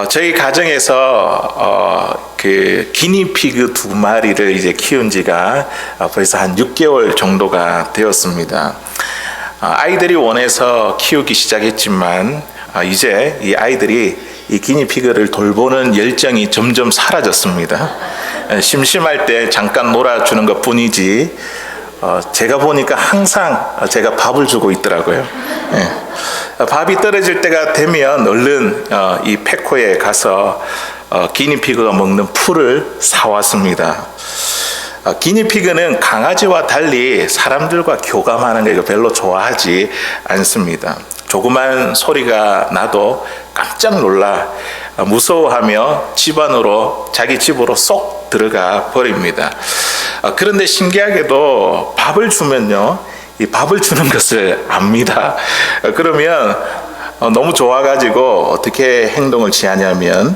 저희 가정에서 그 기니피그 2마리를 이제 키운 지가 벌써 한 6개월 정도가 되었습니다. 아이들이 원해서 키우기 시작했지만 이제 이 아이들이 이 기니피그를 돌보는 열정이 점점 사라졌습니다. 심심할 때 잠깐 놀아주는 것 뿐이지 제가 보니까 항상 제가 밥을 주고 있더라고요. 밥이 떨어질 때가 되면 얼른 이 페코에 가서 기니피그가 먹는 풀을 사왔습니다. 기니피그는 강아지와 달리 사람들과 교감하는 걸 별로 좋아하지 않습니다. 조그만 소리가 나도 깜짝 놀라 무서워하며 자기 집으로 쏙 들어가 버립니다. 그런데 신기하게도 밥을 주면요, 이 밥을 주는 것을 압니다. 그러면 너무 좋아가지고 어떻게 행동을 취하냐면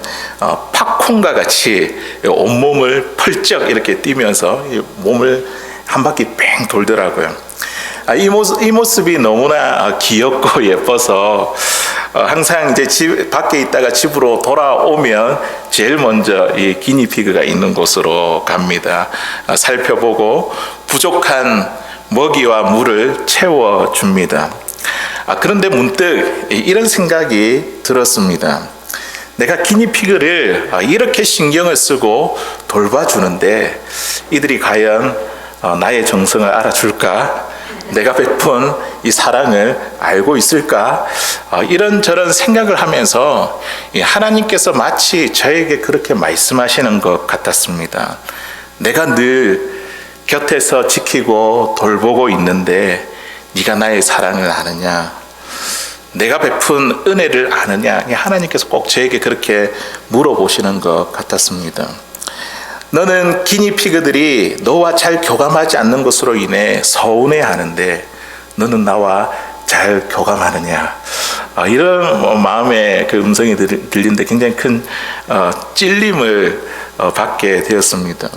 팝콘과 같이 온몸을 펄쩍 이렇게 뛰면서 몸을 한 바퀴 뺑 돌더라고요. 이 모습이 너무나 귀엽고 예뻐서 항상 이제 밖에 있다가 집으로 돌아오면 제일 먼저 이 기니피그가 있는 곳으로 갑니다. 살펴보고 부족한 먹이와 물을 채워줍니다. 그런데 문득 이런 생각이 들었습니다. 내가 기니피그를 이렇게 신경을 쓰고 돌봐주는데 이들이 과연 나의 정성을 알아줄까? 내가 베푼 이 사랑을 알고 있을까? 이런저런 생각을 하면서 하나님께서 마치 저에게 그렇게 말씀하시는 것 같았습니다. 내가 늘 곁에서 지키고 돌보고 있는데 네가 나의 사랑을 아느냐? 내가 베푼 은혜를 아느냐? 하나님께서 꼭 저에게 그렇게 물어보시는 것 같았습니다. 너는 기니피그들이 너와 잘 교감하지 않는 것으로 인해 서운해하는데 너는 나와 잘 교감하느냐? 이런 마음의 그 음성이 들리는데 굉장히 큰 찔림을 받게 되었습니다.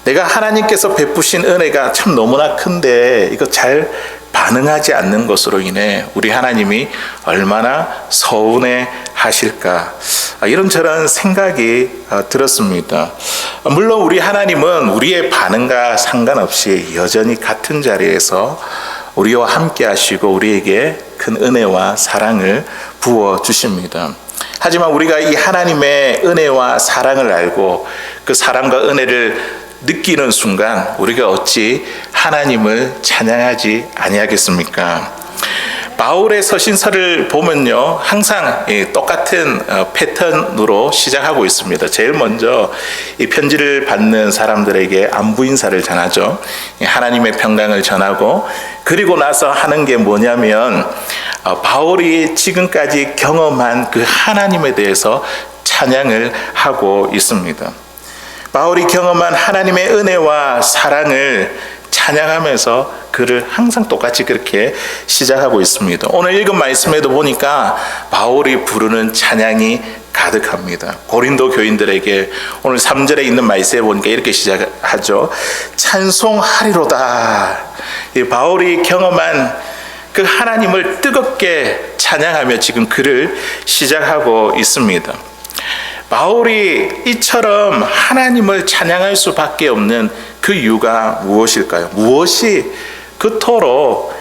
내가 하나님께서 베푸신 은혜가 참 너무나 큰데 이거 잘 반응하지 않는 것으로 인해 우리 하나님이 얼마나 서운해 하실까, 이런저런 생각이 들었습니다. 물론 우리 하나님은 우리의 반응과 상관없이 여전히 같은 자리에서 우리와 함께 하시고 우리에게 큰 은혜와 사랑을 부어 주십니다. 하지만 우리가 이 하나님의 은혜와 사랑을 알고 그 사랑과 은혜를 느끼는 순간 우리가 어찌 하나님을 찬양하지 아니하겠습니까? 바울의 서신서를 보면요, 항상 똑같은 패턴으로 시작하고 있습니다. 제일 먼저 이 편지를 받는 사람들에게 안부 인사를 전하죠. 하나님의 평강을 전하고, 그리고 나서 하는 게 뭐냐면 바울이 지금까지 경험한 그 하나님에 대해서 찬양을 하고 있습니다. 바울이 경험한 하나님의 은혜와 사랑을 찬양하면서 글을 항상 똑같이 그렇게 시작하고 있습니다. 오늘 읽은 말씀에도 보니까 바울이 부르는 찬양이 가득합니다. 고린도 교인들에게 오늘 3절에 있는 말씀에 보니까 이렇게 시작하죠. 찬송하리로다. 이 바울이 경험한 그 하나님을 뜨겁게 찬양하며 지금 글을 시작하고 있습니다. 바울이 이처럼 하나님을 찬양할 수밖에 없는 그 이유가 무엇일까요? 무엇이 그토록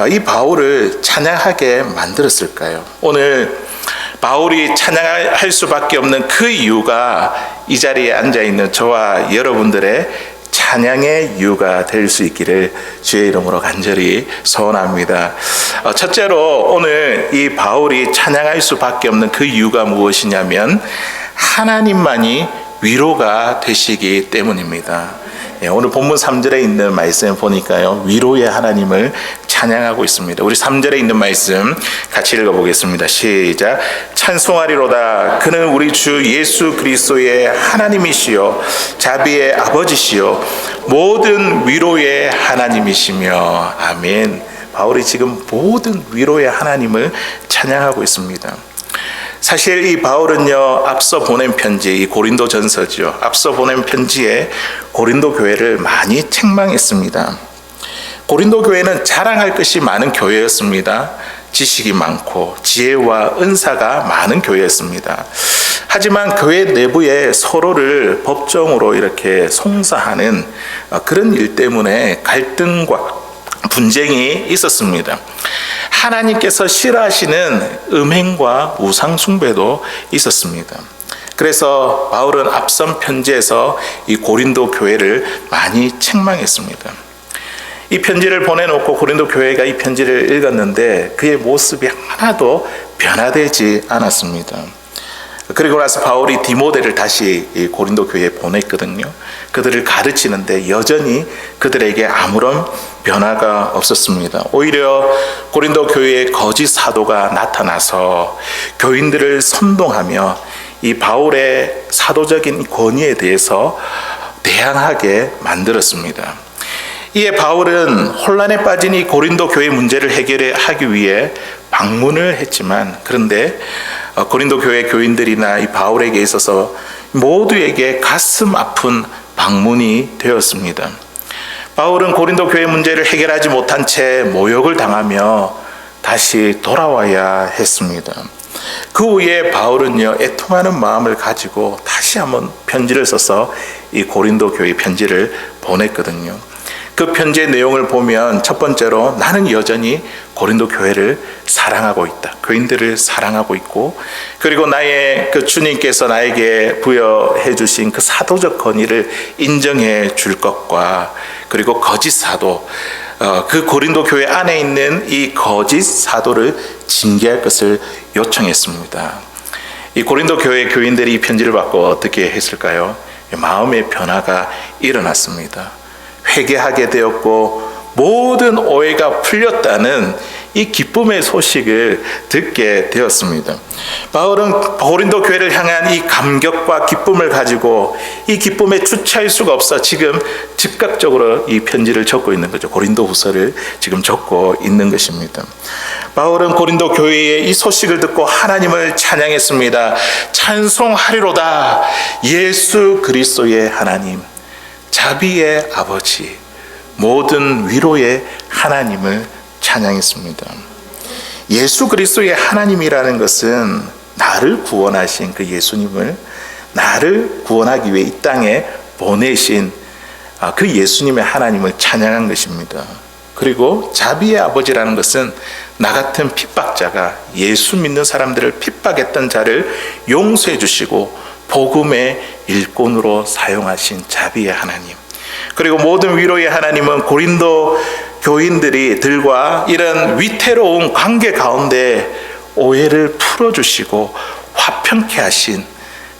이 바울을 찬양하게 만들었을까요? 오늘 바울이 찬양할 수밖에 없는 그 이유가 이 자리에 앉아있는 저와 여러분들의 찬양의 이유가 될 수 있기를 주의 이름으로 간절히 소원합니다. 첫째로 오늘 이 바울이 찬양할 수밖에 없는 그 이유가 무엇이냐면 하나님만이 위로가 되시기 때문입니다. 오늘 본문 3절에 있는 말씀 보니까요, 위로의 하나님을 찬양하고 있습니다. 우리 3절에 있는 말씀 같이 읽어보겠습니다. 시작. 찬송하리로다. 그는 우리 주 예수 그리스도의 하나님이시요 자비의 아버지시요 모든 위로의 하나님이시며. 아멘. 바울이 지금 모든 위로의 하나님을 찬양하고 있습니다. 사실 이 바울은요, 앞서 보낸 편지, 이 고린도 전서죠. 앞서 보낸 편지에 고린도 교회를 많이 책망했습니다. 고린도 교회는 자랑할 것이 많은 교회였습니다. 지식이 많고 지혜와 은사가 많은 교회였습니다. 하지만 교회 내부에 서로를 법정으로 이렇게 송사하는 그런 일 때문에 갈등과 분쟁이 있었습니다. 하나님께서 싫어하시는 음행과 우상 숭배도 있었습니다. 그래서 바울은 앞선 편지에서 이 고린도 교회를 많이 책망했습니다. 이 편지를 보내놓고 고린도 교회가 이 편지를 읽었는데 그의 모습이 하나도 변화되지 않았습니다. 그리고 나서 바울이 디모데를 다시 이 고린도 교회에 보냈거든요. 그들을 가르치는데 여전히 그들에게 아무런 변화가 없었습니다. 오히려 고린도 교회에 거짓 사도가 나타나서 교인들을 선동하며 이 바울의 사도적인 권위에 대해서 대항하게 만들었습니다. 이에 바울은 혼란에 빠진 이 고린도 교회 문제를 해결하기 위해 방문을 했지만, 그런데 고린도 교회 교인들이나 이 바울에게 있어서 모두에게 가슴 아픈 방문이 되었습니다. 바울은 고린도 교회 문제를 해결하지 못한 채 모욕을 당하며 다시 돌아와야 했습니다. 그 후에 바울은요, 애통하는 마음을 가지고 다시 한번 편지를 써서 이 고린도 교회 편지를 보냈거든요. 그 편지의 내용을 보면 첫 번째로 나는 여전히 고린도 교회를 사랑하고 있다. 교인들을 사랑하고 있고, 그리고 나의 그 주님께서 나에게 부여해 주신 그 사도적 권위를 인정해 줄 것과, 그리고 거짓 사도, 그 고린도 교회 안에 있는 이 거짓 사도를 징계할 것을 요청했습니다. 이 고린도 교회 교인들이 이 편지를 받고 어떻게 했을까요? 마음의 변화가 일어났습니다. 회개하게 되었고 모든 오해가 풀렸다는 이 기쁨의 소식을 듣게 되었습니다. 바울은 고린도 교회를 향한 이 감격과 기쁨을 가지고 이 기쁨에 주체할 수가 없어 지금 즉각적으로 이 편지를 적고 있는 거죠. 고린도 후서를 지금 적고 있는 것입니다. 바울은 고린도 교회의 이 소식을 듣고 하나님을 찬양했습니다. 찬송하리로다. 예수 그리스도의 하나님, 자비의 아버지, 모든 위로의 하나님을 찬양했습니다. 예수 그리스도의 하나님이라는 것은 나를 구원하신 그 예수님을 나를 구원하기 위해 이 땅에 보내신 그 예수님의 하나님을 찬양한 것입니다. 그리고 자비의 아버지라는 것은 나 같은 핍박자가 예수 믿는 사람들을 핍박했던 자를 용서해 주시고 복음의 일꾼으로 사용하신 자비의 하나님, 그리고 모든 위로의 하나님은 고린도 교인들과 이런 위태로운 관계 가운데 오해를 풀어주시고 화평케 하신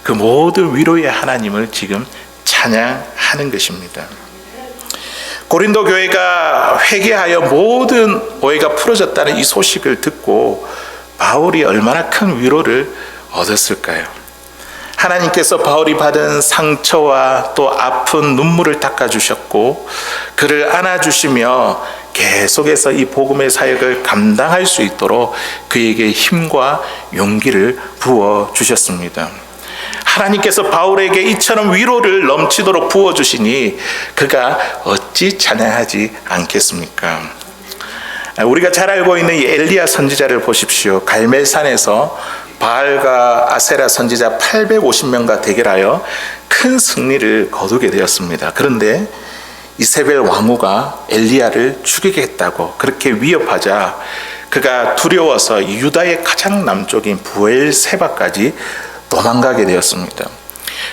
그 모든 위로의 하나님을 지금 찬양하는 것입니다. 고린도 교회가 회개하여 모든 오해가 풀어졌다는 이 소식을 듣고 바울이 얼마나 큰 위로를 얻었을까요? 하나님께서 바울이 받은 상처와 또 아픈 눈물을 닦아주셨고 그를 안아주시며 계속해서 이 복음의 사역을 감당할 수 있도록 그에게 힘과 용기를 부어주셨습니다. 하나님께서 바울에게 이처럼 위로를 넘치도록 부어주시니 그가 어찌 찬양하지 않겠습니까? 우리가 잘 알고 있는 이 엘리야 선지자를 보십시오. 갈멜산에서 바알과 아세라 선지자 850명과 대결하여 큰 승리를 거두게 되었습니다. 그런데 이세벨 왕후가 엘리야를 죽이겠다고 그렇게 위협하자 그가 두려워서 유다의 가장 남쪽인 부엘세바까지 도망가게 되었습니다.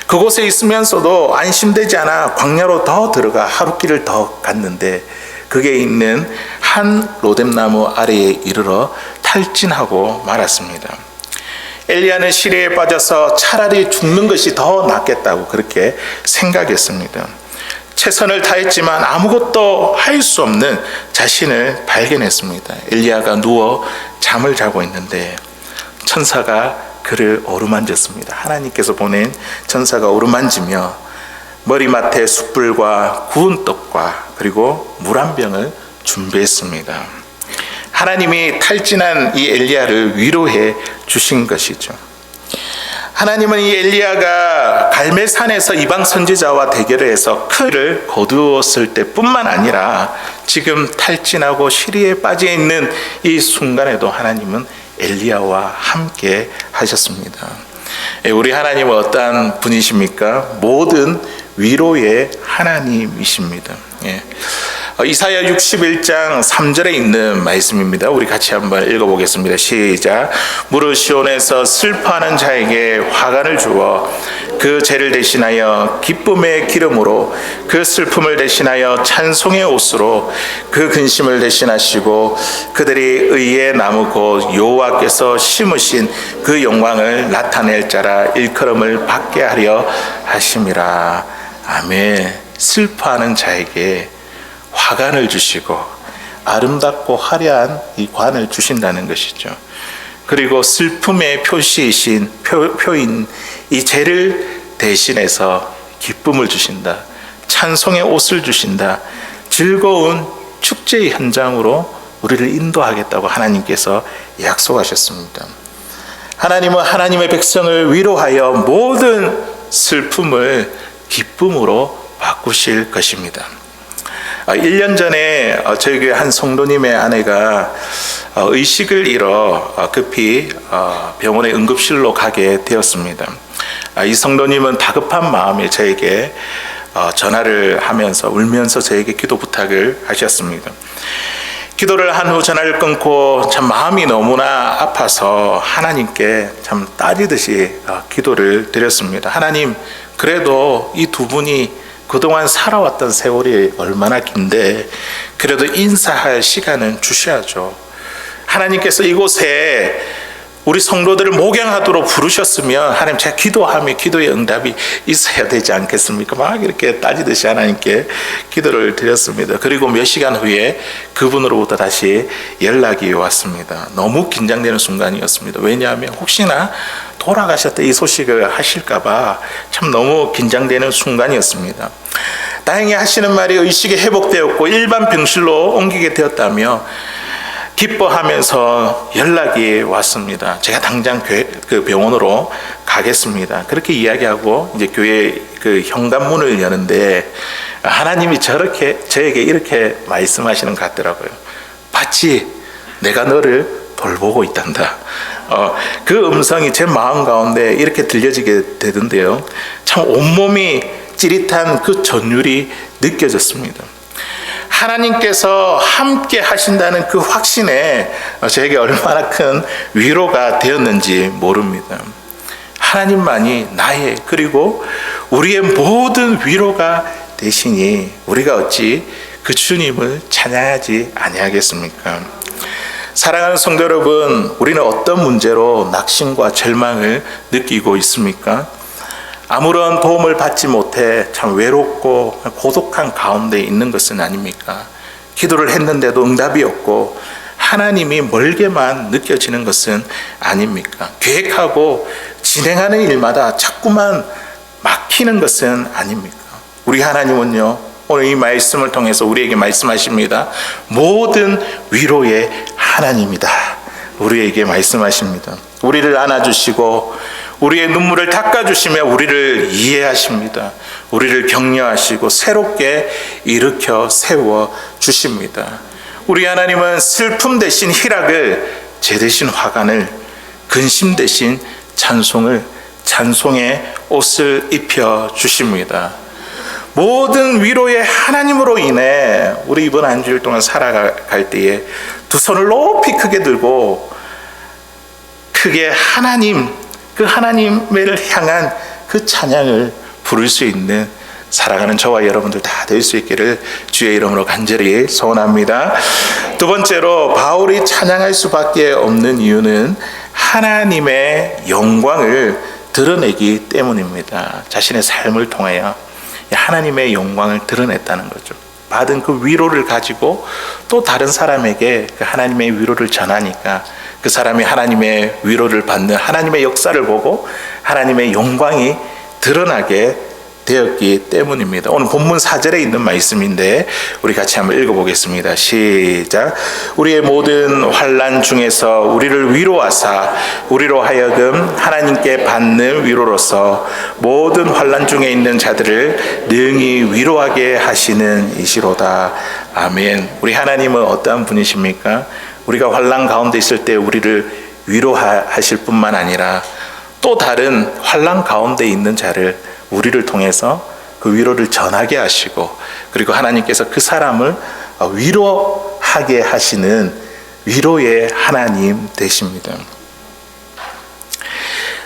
그곳에 있으면서도 안심되지 않아 광야로 더 들어가 하루길을 더 갔는데 그게 있는 한 로뎀나무 아래에 이르러 탈진하고 말았습니다. 엘리야는 시리에 빠져서 차라리 죽는 것이 더 낫겠다고 그렇게 생각했습니다. 최선을 다했지만 아무것도 할 수 없는 자신을 발견했습니다. 엘리야가 누워 잠을 자고 있는데 천사가 그를 어루만졌습니다. 하나님께서 보낸 천사가 어루만지며 머리맡에 숯불과 구운 떡과 그리고 물 한 병을 준비했습니다. 하나님이 탈진한 이 엘리야를 위로해 주신 것이죠. 하나님은 이 엘리야가 갈멜산에서 이방 선지자와 대결을 해서 큰 일을 거두었을 때뿐만 아니라 지금 탈진하고 시리에 빠져 있는 이 순간에도 하나님은 엘리야와 함께 하셨습니다. 우리 하나님은 어떠한 분이십니까? 모든 위로의 하나님이십니다. 이사야 61장 3절에 있는 말씀입니다. 우리 같이 한번 읽어보겠습니다. 시작. 무릇 시온에서 슬퍼하는 자에게 화관을 주어 그 죄를 대신하여 기쁨의 기름으로, 그 슬픔을 대신하여 찬송의 옷으로, 그 근심을 대신하시고 그들이 의의 나무 곧 여호와께서 심으신 그 영광을 나타낼 자라 일컬음을 받게 하려 하심이라. 아멘. 슬퍼하는 자에게 화관을 주시고 아름답고 화려한 이 관을 주신다는 것이죠. 그리고 슬픔의 표시이신 표인 이 죄를 대신해서 기쁨을 주신다. 찬송의 옷을 주신다. 즐거운 축제의 현장으로 우리를 인도하겠다고 하나님께서 약속하셨습니다. 하나님은 하나님의 백성을 위로하여 모든 슬픔을 기쁨으로 바꾸실 것입니다. 1년 전에 저희 교회 한 성도님의 아내가 의식을 잃어 급히 병원의 응급실로 가게 되었습니다. 이 성도님은 다급한 마음에 저에게 전화를 하면서 울면서 저에게 기도 부탁을 하셨습니다. 기도를 한 후 전화를 끊고 참 마음이 너무나 아파서 하나님께 참 따지듯이 기도를 드렸습니다. 하나님, 그래도 이 두 분이 그동안 살아왔던 세월이 얼마나 긴데 그래도 인사할 시간은 주셔야죠. 하나님께서 이곳에 우리 성도들을 목양하도록 부르셨으면 하나님, 제가 기도하며 기도의 응답이 있어야 되지 않겠습니까? 막 이렇게 따지듯이 하나님께 기도를 드렸습니다. 그리고 몇 시간 후에 그분으로부터 다시 연락이 왔습니다. 너무 긴장되는 순간이었습니다. 왜냐하면 혹시나 돌아가셨다 이 소식을 하실까봐 참 너무 긴장되는 순간이었습니다. 다행히 하시는 말이 의식이 회복되었고 일반 병실로 옮기게 되었다며 기뻐하면서 연락이 왔습니다. 제가 당장 그 병원으로 가겠습니다. 그렇게 이야기하고 이제 교회 그 현관문을 여는데 하나님이 저에게 이렇게 말씀하시는 것 같더라고요. 봤지? 내가 너를 돌보고 있단다. 그 음성이 제 마음 가운데 이렇게 들려지게 되던데요. 참 온몸이 찌릿한 그 전율이 느껴졌습니다. 하나님께서 함께 하신다는 그 확신에 저에게 얼마나 큰 위로가 되었는지 모릅니다. 하나님만이 나의 그리고 우리의 모든 위로가 되시니 우리가 어찌 그 주님을 찬양하지 아니하겠습니까? 사랑하는 성도 여러분, 우리는 어떤 문제로 낙심과 절망을 느끼고 있습니까? 아무런 도움을 받지 못해 참 외롭고 고독한 가운데 있는 것은 아닙니까? 기도를 했는데도 응답이 없고 하나님이 멀게만 느껴지는 것은 아닙니까? 계획하고 진행하는 일마다 자꾸만 막히는 것은 아닙니까? 우리 하나님은요, 오늘 이 말씀을 통해서 우리에게 말씀하십니다. 모든 위로의 하나님이다. 우리에게 말씀하십니다. 우리를 안아주시고 우리의 눈물을 닦아주시며 우리를 이해하십니다. 우리를 격려하시고 새롭게 일으켜 세워주십니다. 우리 하나님은 슬픔 대신 희락을, 죄 대신 화관을, 근심 대신 찬송의 옷을 입혀주십니다. 모든 위로의 하나님으로 인해 우리 이번 한 주일 동안 살아갈 때에 두 손을 높이 크게 들고 크게 그 하나님을 향한 그 찬양을 부를 수 있는 살아가는 저와 여러분들 다 될 수 있기를 주의 이름으로 간절히 소원합니다. 두 번째로 바울이 찬양할 수밖에 없는 이유는 하나님의 영광을 드러내기 때문입니다. 자신의 삶을 통하여 하나님의 영광을 드러냈다는 거죠. 받은 그 위로를 가지고 또 다른 사람에게 그 하나님의 위로를 전하니까 그 사람이 하나님의 위로를 받는 하나님의 역사를 보고 하나님의 영광이 드러나게 되었기 때문입니다. 오늘 본문 4절에 있는 말씀인데 우리 같이 한번 읽어보겠습니다. 시작. 우리의 모든 환난 중에서 우리를 위로하사 우리로 하여금 하나님께 받는 위로로서 모든 환난 중에 있는 자들을 능히 위로하게 하시는 이시로다. 아멘. 우리 하나님은 어떠한 분이십니까? 우리가 환난 가운데 있을 때 우리를 위로하실 뿐만 아니라 또 다른 환난 가운데 있는 자를 우리를 통해서 그 위로를 전하게 하시고, 그리고 하나님께서 그 사람을 위로하게 하시는 위로의 하나님 되십니다.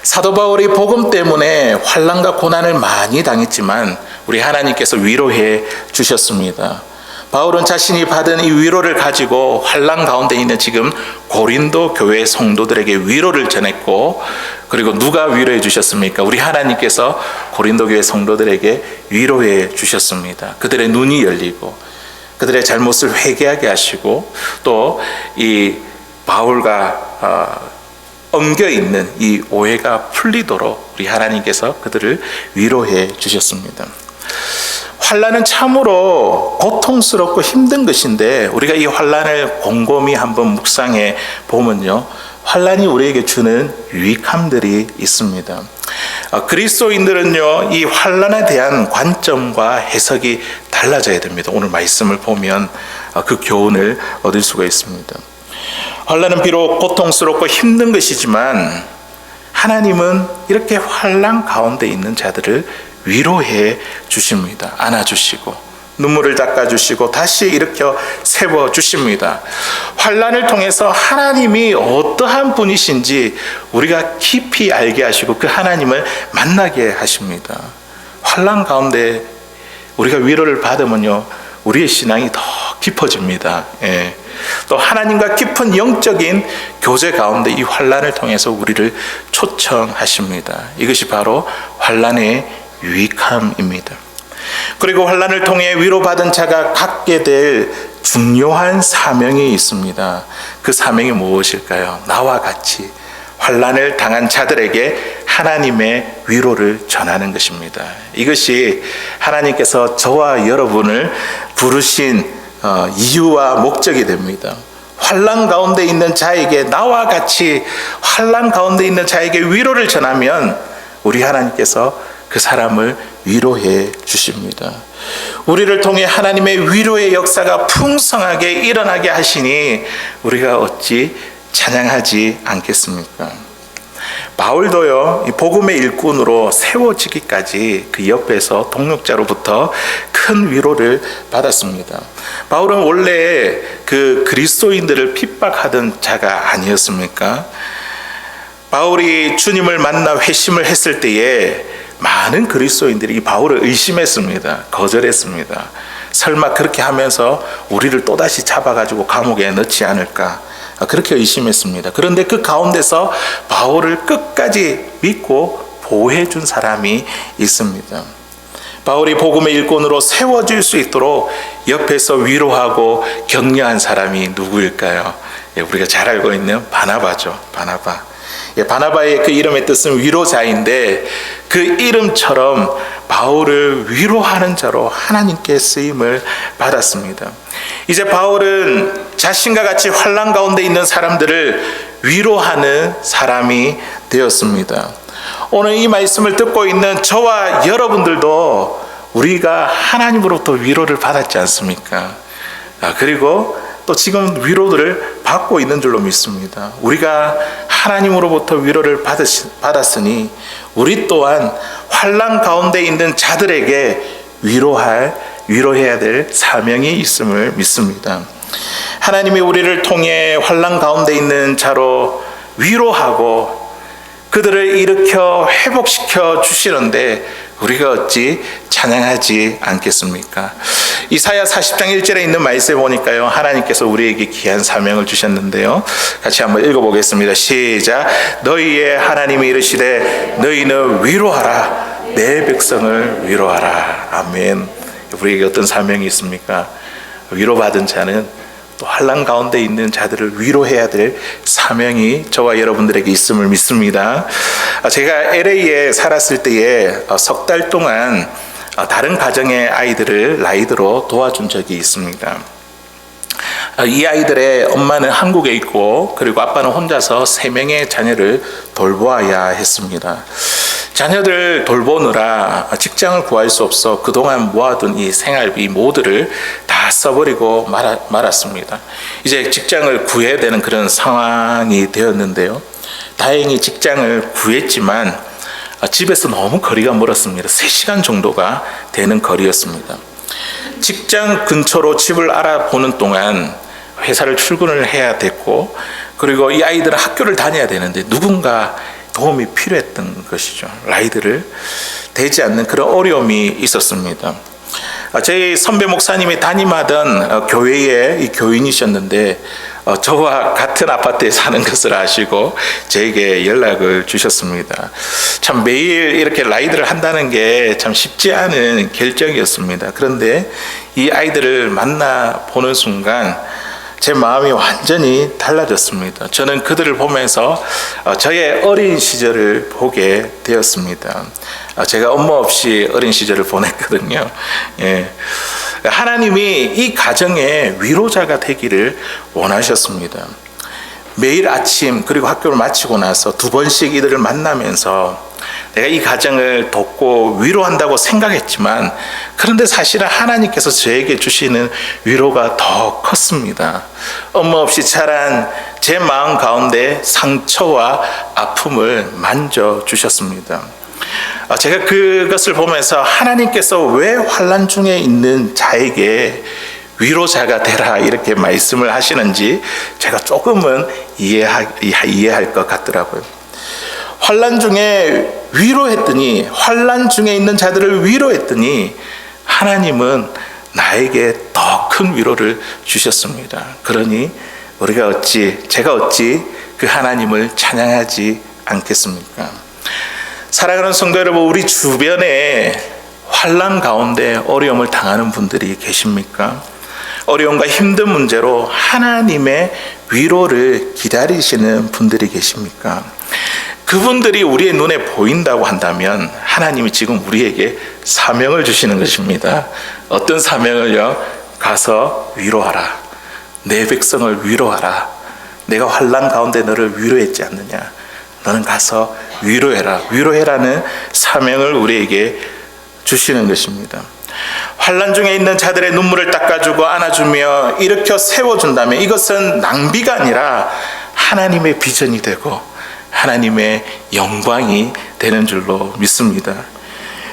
사도 바울이 복음 때문에 환난과 고난을 많이 당했지만 우리 하나님께서 위로해 주셨습니다. 바울은 자신이 받은 이 위로를 가지고 환난 가운데 있는 지금 고린도 교회 성도들에게 위로를 전했고, 그리고 누가 위로해 주셨습니까? 우리 하나님께서 고린도 교회 성도들에게 위로해 주셨습니다. 그들의 눈이 열리고 그들의 잘못을 회개하게 하시고, 또 이 바울과 엉겨 있는 이 오해가 풀리도록 우리 하나님께서 그들을 위로해 주셨습니다. 환난은 참으로 고통스럽고 힘든 것인데 우리가 이 환난을 곰곰이 한번 묵상해 보면요, 환난이 우리에게 주는 유익함들이 있습니다. 그리스도인들은요, 이 환난에 대한 관점과 해석이 달라져야 됩니다. 오늘 말씀을 보면 그 교훈을 얻을 수가 있습니다. 환난은 비록 고통스럽고 힘든 것이지만 하나님은 이렇게 환난 가운데 있는 자들을 위로해 주십니다. 안아주시고 눈물을 닦아주시고 다시 일으켜 세워주십니다. 환난을 통해서 하나님이 어떠한 분이신지 우리가 깊이 알게 하시고 그 하나님을 만나게 하십니다. 환난 가운데 우리가 위로를 받으면요, 우리의 신앙이 더 깊어집니다. 또 하나님과 깊은 영적인 교제 가운데 이 환난을 통해서 우리를 초청하십니다. 이것이 바로 환난의 유익함입니다. 그리고 환난을 통해 위로받은 자가 갖게 될 중요한 사명이 있습니다. 그 사명이 무엇일까요? 나와 같이 환난을 당한 자들에게 하나님의 위로를 전하는 것입니다. 이것이 하나님께서 저와 여러분을 부르신 이유와 목적이 됩니다. 환난 가운데 있는 자에게, 나와 같이 환난 가운데 있는 자에게 위로를 전하면 우리 하나님께서 그 사람을 위로해 주십니다. 우리를 통해 하나님의 위로의 역사가 풍성하게 일어나게 하시니 우리가 어찌 찬양하지 않겠습니까? 바울도요, 이 복음의 일꾼으로 세워지기까지 그 옆에서 동역자로부터 큰 위로를 받았습니다. 바울은 원래 그 그리스도인들을 핍박하던 자가 아니었습니까? 바울이 주님을 만나 회심을 했을 때에 많은 그리스도인들이 이 바울을 의심했습니다. 거절했습니다. 설마 그렇게 하면서 우리를 또다시 잡아가지고 감옥에 넣지 않을까, 그렇게 의심했습니다. 그런데 그 가운데서 바울을 끝까지 믿고 보호해 준 사람이 있습니다. 바울이 복음의 일꾼으로 세워질 수 있도록 옆에서 위로하고 격려한 사람이 누구일까요? 우리가 잘 알고 있는 바나바죠. 바나바. 바나바의 그 이름의 뜻은 위로자인데 그 이름처럼 바울을 위로하는 자로 하나님께 쓰임을 받았습니다. 이제 바울은 자신과 같이 환난 가운데 있는 사람들을 위로하는 사람이 되었습니다. 오늘 이 말씀을 듣고 있는 저와 여러분들도 우리가 하나님으로부터 위로를 받았지 않습니까? 그리고 또 지금 위로들을 받고 있는 줄로 믿습니다. 우리가 하나님으로부터 위로를 받았으니 우리 또한 환난 가운데 있는 자들에게 위로해야 될 사명이 있음을 믿습니다. 하나님이 우리를 통해 환난 가운데 있는 자로 위로하고 그들을 일으켜 회복시켜 주시는데 우리가 어찌 찬양하지 않겠습니까? 이사야 40장 1절에 있는 말씀에 보니까요, 하나님께서 우리에게 귀한 사명을 주셨는데요, 같이 한번 읽어보겠습니다. 시작. 너희의 하나님이 이르시되 너희는 위로하라, 내 백성을 위로하라. 아멘. 우리에게 어떤 사명이 있습니까? 위로받은 자는 또 환난 가운데 있는 자들을 위로해야 될 사명이 저와 여러분들에게 있음을 믿습니다. 제가 LA에 살았을 때에 석 달 동안 다른 가정의 아이들을 라이드로 도와준 적이 있습니다. 이 아이들의 엄마는 한국에 있고 그리고 아빠는 혼자서 3명의 자녀를 돌보아야 했습니다. 자녀들 돌보느라 직장을 구할 수 없어 그동안 모아둔 이 생활비 모두를 다 써버리고 말았습니다. 이제 직장을 구해야 되는 그런 상황이 되었는데요. 다행히 직장을 구했지만 집에서 너무 거리가 멀었습니다. 3시간 정도가 되는 거리였습니다. 직장 근처로 집을 알아보는 동안 회사를 출근을 해야 됐고 그리고 이 아이들은 학교를 다녀야 되는데 누군가 도움이 필요했던 것이죠. 라이드를 되지 않는 그런 어려움이 있었습니다. 저희 선배 목사님이 담임하던 교회의 이 교인이셨는데 저와 같은 아파트에 사는 것을 아시고 저에게 연락을 주셨습니다. 참 매일 이렇게 라이드를 한다는 게 참 쉽지 않은 결정이었습니다. 그런데 이 아이들을 만나 보는 순간 제 마음이 완전히 달라졌습니다. 저는 그들을 보면서 저의 어린 시절을 보게 되었습니다. 제가 엄마 없이 어린 시절을 보냈거든요. 하나님이 이 가정의 위로자가 되기를 원하셨습니다. 매일 아침 그리고 학교를 마치고 나서 2번씩 이들을 만나면서 내가 이 가정을 돕고 위로한다고 생각했지만 그런데 사실은 하나님께서 저에게 주시는 위로가 더 컸습니다. 엄마 없이 자란 제 마음 가운데 상처와 아픔을 만져주셨습니다. 제가 그것을 보면서 하나님께서 왜 환난 중에 있는 자에게 위로자가 되라 이렇게 말씀을 하시는지 제가 조금은 이해할 것 같더라고요. 환난 중에 위로했더니 환난 중에 있는 자들을 위로했더니 하나님은 나에게 더 큰 위로를 주셨습니다. 그러니 제가 어찌 그 하나님을 찬양하지 않겠습니까? 사랑하는 성도 여러분, 우리 주변에 환난 가운데 어려움을 당하는 분들이 계십니까? 어려움과 힘든 문제로 하나님의 위로를 기다리시는 분들이 계십니까? 그분들이 우리의 눈에 보인다고 한다면 하나님이 지금 우리에게 사명을 주시는 것입니다. 어떤 사명을요? 가서 위로하라. 내 백성을 위로하라. 내가 환난 가운데 너를 위로했지 않느냐. 너는 가서 위로해라. 위로해라는 사명을 우리에게 주시는 것입니다. 환난 중에 있는 자들의 눈물을 닦아주고 안아주며 일으켜 세워준다면 이것은 낭비가 아니라 하나님의 비전이 되고 하나님의 영광이 되는 줄로 믿습니다.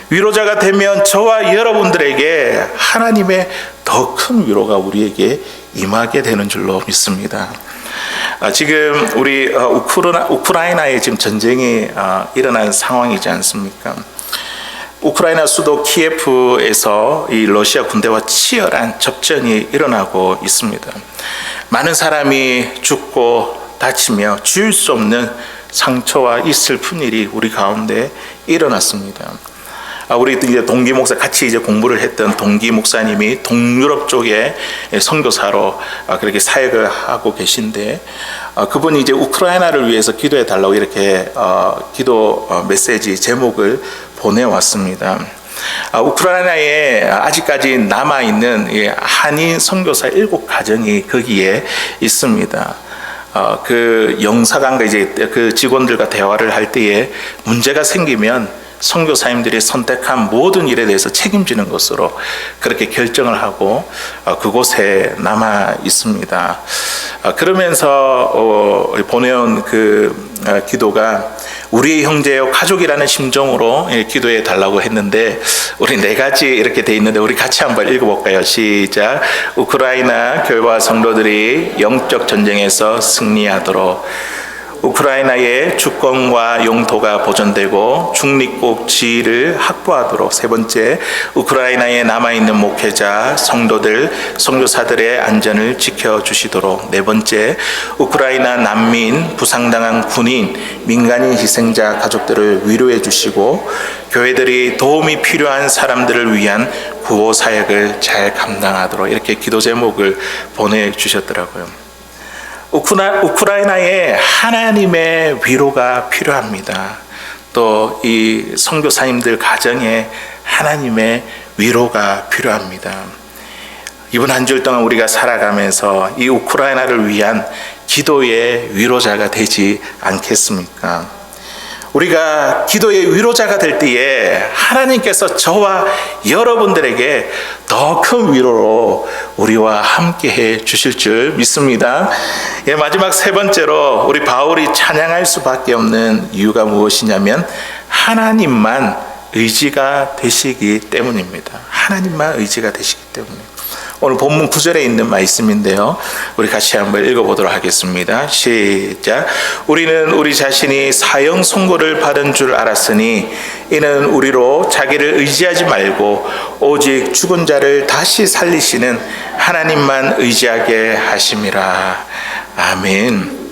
위로자가 되면 저와 여러분들에게 하나님의 더 큰 위로가 우리에게 임하게 되는 줄로 믿습니다. 지금 우리 우크라이나에 지금 전쟁이 일어난 상황이지 않습니까? 우크라이나 수도 키예프에서 이 러시아 군대와 치열한 접전이 일어나고 있습니다. 많은 사람이 죽고 다치며 지울 수 없는 상처와 이 슬픈 일이 우리 가운데 일어났습니다. 우리 이제 동기 목사 같이 이제 공부를 했던 동기 목사님이 동유럽 쪽에 선교사로 그렇게 사역을 하고 계신데 그분이 이제 우크라이나를 위해서 기도해 달라고 이렇게 기도 메시지 제목을 보내왔습니다. 우크라이나에 아직까지 남아 있는 한인 선교사 7가정이 거기에 있습니다. 그 영사관과 이제 그 직원들과 대화를 할 때에 문제가 생기면 선교사님들이 선택한 모든 일에 대해서 책임지는 것으로 그렇게 결정을 하고 그곳에 남아 있습니다. 그러면서 보내온 그 기도가 우리의 형제요 가족이라는 심정으로 기도해 달라고 했는데 우리 4가지 이렇게 돼 있는데 우리 같이 한번 읽어볼까요? 시작. 우크라이나 교회와 성도들이 영적 전쟁에서 승리하도록 우크라이나의 주권과 영토가 보존되고 중립국 지위를 확보하도록. 3번째, 우크라이나에 남아있는 목회자, 성도들, 선교사들의 안전을 지켜주시도록. 4번째, 우크라이나 난민, 부상당한 군인, 민간인 희생자 가족들을 위로해 주시고 교회들이 도움이 필요한 사람들을 위한 구호 사역을 잘 감당하도록 이렇게 기도 제목을 보내주셨더라고요. 우크라이나에 하나님의 위로가 필요합니다. 또 이 선교사님들 가정에 하나님의 위로가 필요합니다. 이번 한 주 동안 우리가 살아가면서 이 우크라이나를 위한 기도의 위로자가 되지 않겠습니까? 우리가 기도의 위로자가 될 때에 하나님께서 저와 여러분들에게 더 큰 위로로 우리와 함께 해 주실 줄 믿습니다. 마지막 세 번째로 우리 바울이 찬양할 수밖에 없는 이유가 무엇이냐면 하나님만 의지가 되시기 때문입니다. 하나님만 의지가 되시기 때문입니다. 오늘 본문 9절에 있는 말씀인데요, 우리 같이 한번 읽어보도록 하겠습니다. 시작. 우리는 우리 자신이 사형 선고를 받은 줄 알았으니 이는 우리로 자기를 의지하지 말고 오직 죽은 자를 다시 살리시는 하나님만 의지하게 하심이라. 아멘.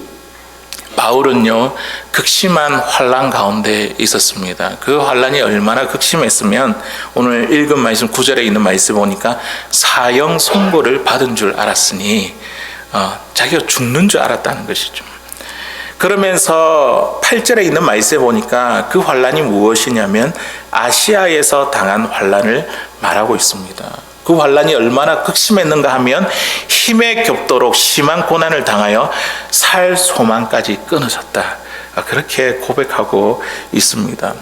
바울은요, 극심한 환난 가운데 있었습니다. 그 환난이 얼마나 극심했으면 오늘 읽은 말씀 9절에 있는 말씀 보니까 사형 선고를 받은 줄 알았으니 자기가 죽는 줄 알았다는 것이죠. 그러면서 8절에 있는 말씀에 보니까 그 환난이 무엇이냐면 아시아에서 당한 환난을 말하고 있습니다. 그 환난이 얼마나 극심했는가 하면 힘에 겹도록 심한 고난을 당하여 살 소망까지 끊어졌다. 그렇게 고백하고 있습니다.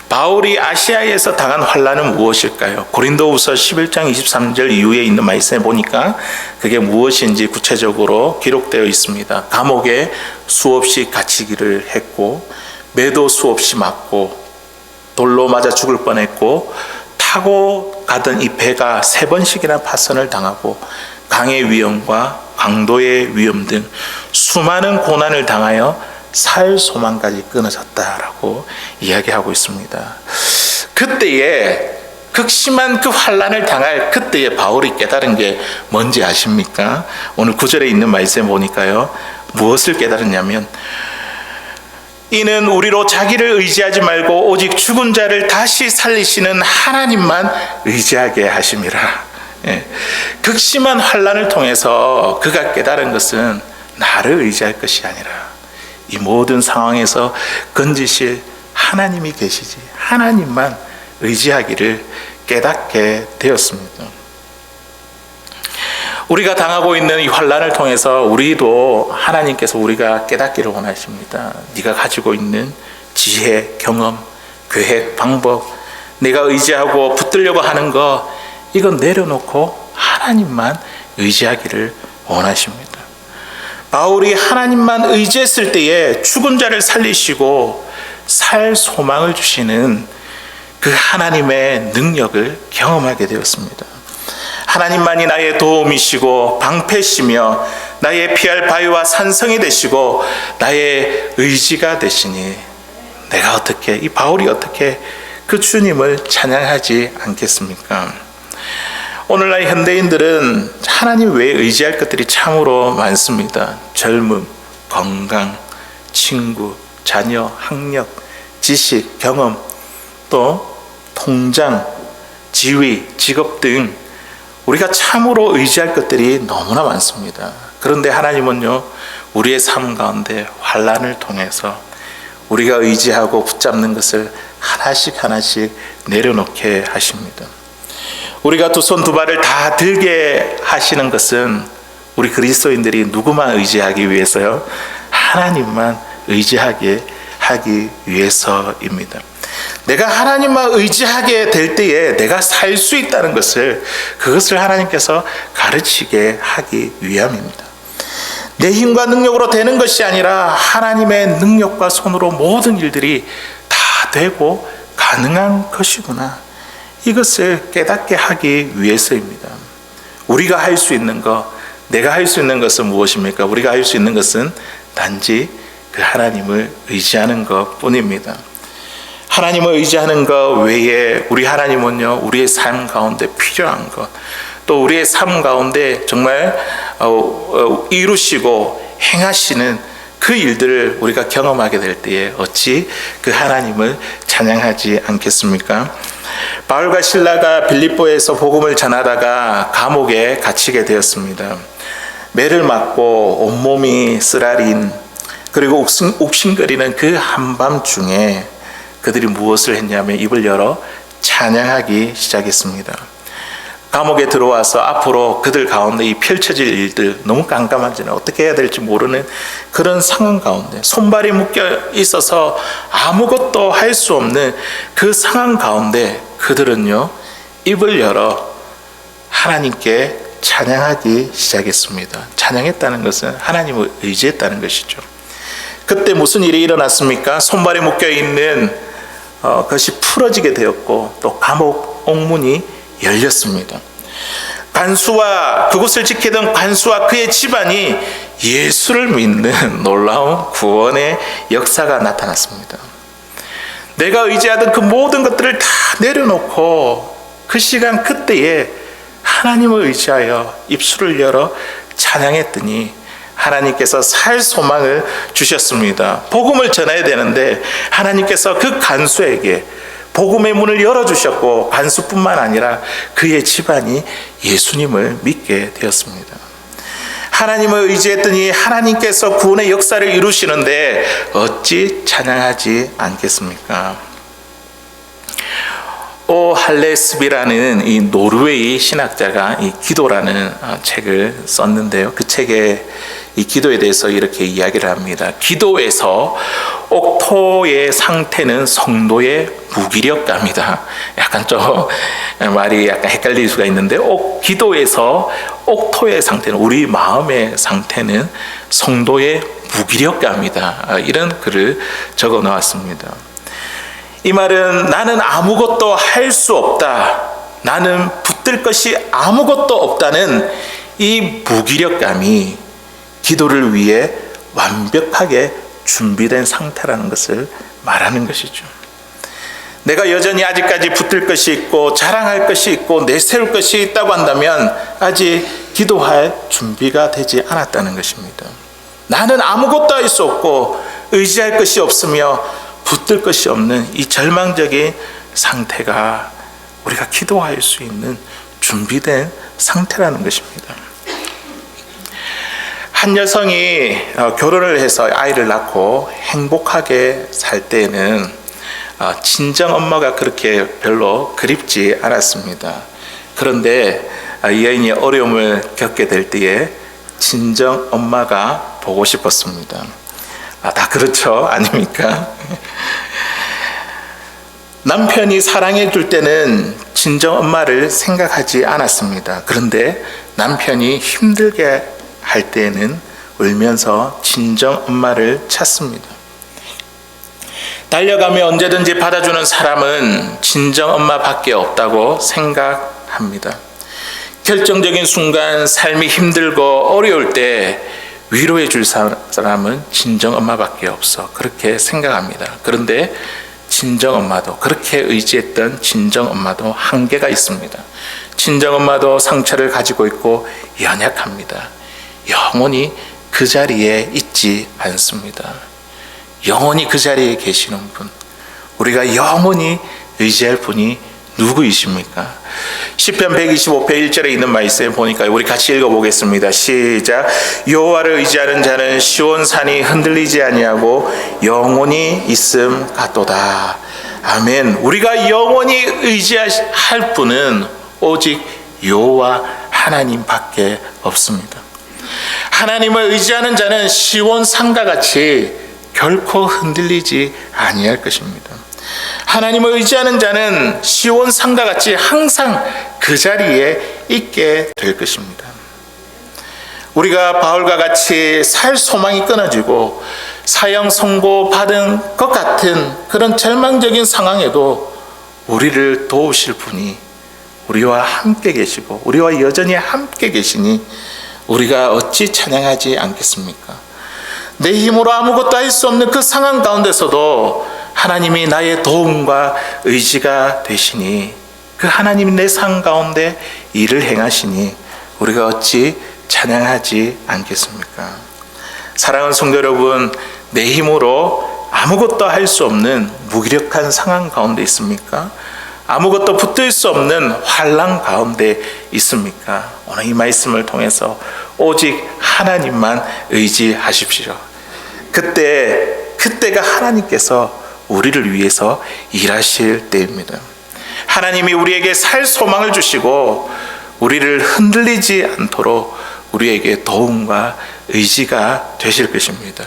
바울이 아시아에서 당한 환난은 무엇일까요? 고린도후서 11장 23절 이후에 있는 말씀에 보니까 그게 무엇인지 구체적으로 기록되어 있습니다. 감옥에 수없이 갇히기를 했고, 매도 수없이 맞고, 돌로 맞아 죽을 뻔했고, 타고 가던 이 배가 3번씩이나 파선을 당하고 강의 위험과 강도의 위험 등 수많은 고난을 당하여 살 소망까지 끊어졌다라고 이야기하고 있습니다. 그때에 극심한 그 환난을 당할 그때에 바울이 깨달은 게 뭔지 아십니까? 오늘 9절에 있는 말씀에 보니까요, 무엇을 깨달았냐면 이는 우리로 자기를 의지하지 말고 오직 죽은 자를 다시 살리시는 하나님만 의지하게 하심이라. 극심한 환난을 통해서 그가 깨달은 것은 나를 의지할 것이 아니라 이 모든 상황에서 건지실 하나님이 계시지, 하나님만 의지하기를 깨닫게 되었습니다. 우리가 당하고 있는 이 환난을 통해서 우리도 하나님께서 우리가 깨닫기를 원하십니다. 네가 가지고 있는 지혜, 경험, 계획, 방법, 내가 의지하고 붙들려고 하는 거, 이건 내려놓고 하나님만 의지하기를 원하십니다. 바울이 하나님만 의지했을 때에 죽은 자를 살리시고 살 소망을 주시는 그 하나님의 능력을 경험하게 되었습니다. 하나님만이 나의 도움이시고 방패시며 나의 피할 바위와 산성이 되시고 나의 의지가 되시니 내가 어떻게, 이 바울이 어떻게 그 주님을 찬양하지 않겠습니까? 오늘날 현대인들은 하나님 외에 의지할 것들이 참으로 많습니다. 젊음, 건강, 친구, 자녀, 학력, 지식, 경험, 또 통장, 지위, 직업 등 우리가 참으로 의지할 것들이 너무나 많습니다. 그런데 하나님은요, 우리의 삶 가운데 환난을 통해서 우리가 의지하고 붙잡는 것을 하나씩 하나씩 내려놓게 하십니다. 우리가 두 손 두 발을 다 들게 하시는 것은 우리 그리스도인들이 누구만 의지하기 위해서요? 하나님만 의지하게 하기 위해서입니다. 내가 하나님만 의지하게 될 때에 내가 살 수 있다는 것을, 그것을 하나님께서 가르치게 하기 위함입니다. 내 힘과 능력으로 되는 것이 아니라 하나님의 능력과 손으로 모든 일들이 다 되고 가능한 것이구나, 이것을 깨닫게 하기 위해서입니다. 우리가 할 수 있는 것, 내가 할 수 있는 것은 무엇입니까? 우리가 할 수 있는 것은 단지 그 하나님을 의지하는 것 뿐입니다. 하나님을 의지하는 것 외에 우리 하나님은요, 우리의 삶 가운데 필요한 것, 또 우리의 삶 가운데 정말 이루시고 행하시는 그 일들을 우리가 경험하게 될 때에 어찌 그 하나님을 찬양하지 않겠습니까? 바울과 실라가 빌립보에서 복음을 전하다가 감옥에 갇히게 되었습니다. 매를 맞고 온몸이 쓰라린, 그리고 욱신거리는 그 한밤중에 그들이 무엇을 했냐면 입을 열어 찬양하기 시작했습니다. 감옥에 들어와서 앞으로 그들 가운데 이 펼쳐질 일들 너무 깜깜한지는 어떻게 해야 될지 모르는 그런 상황 가운데 손발이 묶여 있어서 아무것도 할 수 없는 그 상황 가운데 그들은요 입을 열어 하나님께 찬양하기 시작했습니다. 찬양했다는 것은 하나님을 의지했다는 것이죠. 그때 무슨 일이 일어났습니까? 손발이 묶여 있는 것이 풀어지게 되었고 또 감옥 옥문이 열렸습니다. 관수와 그곳을 지키던 관수와 그의 집안이 예수를 믿는 놀라운 구원의 역사가 나타났습니다. 내가 의지하던 그 모든 것들을 다 내려놓고 그 시간 그때에 하나님을 의지하여 입술을 열어 찬양했더니 하나님께서 살 소망을 주셨습니다. 복음을 전해야 되는데 하나님께서 그 간수에게 복음의 문을 열어주셨고 간수뿐만 아니라 그의 집안이 예수님을 믿게 되었습니다. 하나님을 의지했더니 하나님께서 구원의 역사를 이루시는데 어찌 찬양하지 않겠습니까? 오 할레스비라는 이 노르웨이 신학자가 이 기도라는 책을 썼는데요. 그 책에 이 기도에 대해서 이렇게 이야기를 합니다. 기도에서 옥토의 상태는 성도의 무기력감이다. 약간 좀 말이 약간 헷갈릴 수가 있는데 기도에서 옥토의 상태는 우리 마음의 상태는 성도의 무기력감이다. 이런 글을 적어 놓았습니다. 이 말은 나는 아무것도 할 수 없다. 나는 붙들 것이 아무것도 없다는 이 무기력감이 기도를 위해 완벽하게 준비된 상태라는 것을 말하는 것이죠. 내가 여전히 아직까지 붙들 것이 있고 자랑할 것이 있고 내세울 것이 있다고 한다면 아직 기도할 준비가 되지 않았다는 것입니다. 나는 아무것도 할 수 없고 의지할 것이 없으며 붙들 것이 없는 이 절망적인 상태가 우리가 기도할 수 있는 준비된 상태라는 것입니다. 한 여성이 결혼을 해서 아이를 낳고 행복하게 살 때에는 친정 엄마가 그렇게 별로 그립지 않았습니다. 그런데 이 여인이 어려움을 겪게 될 때에 친정 엄마가 보고 싶었습니다. 다 그렇죠? 아닙니까? 남편이 사랑해 줄 때는 친정 엄마를 생각하지 않았습니다. 그런데 남편이 힘들게 할 때에는 울면서 친정 엄마를 찾습니다. 달려가며 언제든지 받아주는 사람은 친정 엄마밖에 없다고 생각합니다. 결정적인 순간 삶이 힘들고 어려울 때 위로해 줄 사람은 친정 엄마밖에 없어 그렇게 생각합니다. 그런데 친정 엄마도 그렇게 의지했던 친정 엄마도 한계가 있습니다. 친정 엄마도 상처를 가지고 있고 연약합니다. 영원히 그 자리에 있지 않습니다. 영원히 그 자리에 계시는 분, 우리가 영원히 의지할 분이 누구이십니까? 시편 125편 1절에 있는 말씀에 보니까 우리 같이 읽어보겠습니다. 시작. 여호와를 의지하는 자는 시온산이 흔들리지 아니하고 영원히 있음 같도다. 아멘. 우리가 영원히 의지할 분은 오직 여호와 하나님밖에 없습니다. 하나님을 의지하는 자는 시온산과 같이 결코 흔들리지 아니할 것입니다. 하나님을 의지하는 자는 시온산과 같이 항상 그 자리에 있게 될 것입니다. 우리가 바울과 같이 살 소망이 끊어지고 사형 선고 받은 것 같은 그런 절망적인 상황에도 우리를 도우실 분이 우리와 함께 계시고 우리와 여전히 함께 계시니 우리가 어찌 찬양하지 않겠습니까? 내 힘으로 아무것도 할 수 없는 그 상황 가운데서도 하나님이 나의 도움과 의지가 되시니 그 하나님이 내 삶 가운데 일을 행하시니 우리가 어찌 찬양하지 않겠습니까? 사랑하는 성도 여러분, 내 힘으로 아무것도 할 수 없는 무기력한 상황 가운데 있습니까? 아무것도 붙들 수 없는 환난 가운데 있습니까? 오늘 이 말씀을 통해서 오직 하나님만 의지하십시오. 그때가 하나님께서 우리를 위해서 일하실 때입니다. 하나님이 우리에게 살 소망을 주시고 우리를 흔들리지 않도록 우리에게 도움과 의지가 되실 것입니다.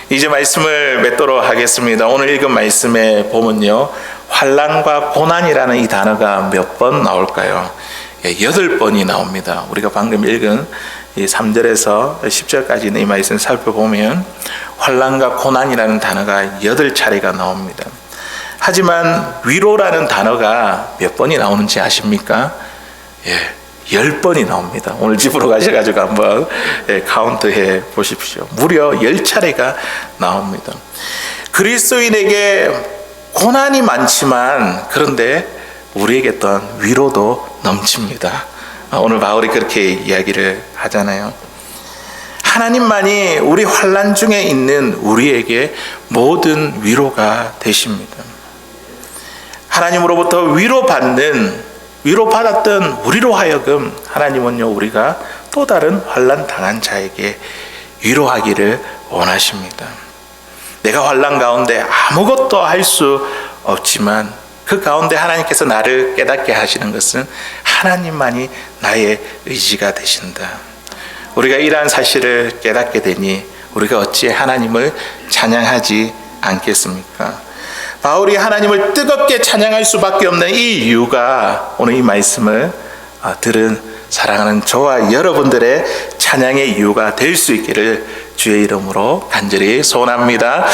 이제 말씀을 맺도록 하겠습니다. 오늘 읽은 말씀에 보면요, 환난과 고난이라는 이 단어가 몇 번 나올까요? 8번이 나옵니다. 우리가 방금 읽은 이 3절에서 10절까지 있는 이 말씀 살펴보면 환난과 고난이라는 단어가 8차례가 나옵니다. 하지만 위로라는 단어가 몇 번이 나오는지 아십니까? 10번이 나옵니다. 오늘 집으로 가셔가지고 한번 카운트해 보십시오. 무려 10차례가 나옵니다. 그리스도인에게 고난이 많지만 그런데 우리에게 또한 위로도 넘칩니다. 오늘 바울이 그렇게 이야기를 하잖아요. 하나님만이 우리 환난 중에 있는 우리에게 모든 위로가 되십니다. 하나님으로부터 위로받았던 우리로 하여금 하나님은요, 우리가 또 다른 환난 당한 자에게 위로하기를 원하십니다. 내가 환난 가운데 아무것도 할 수 없지만 그 가운데 하나님께서 나를 깨닫게 하시는 것은 하나님만이 나의 의지가 되신다. 우리가 이러한 사실을 깨닫게 되니 우리가 어찌 하나님을 찬양하지 않겠습니까? 바울이 하나님을 뜨겁게 찬양할 수밖에 없는 이 이유가 오늘 이 말씀을 들은 사랑하는 저와 여러분들의 찬양의 이유가 될 수 있기를 주의 이름으로 간절히 소원합니다.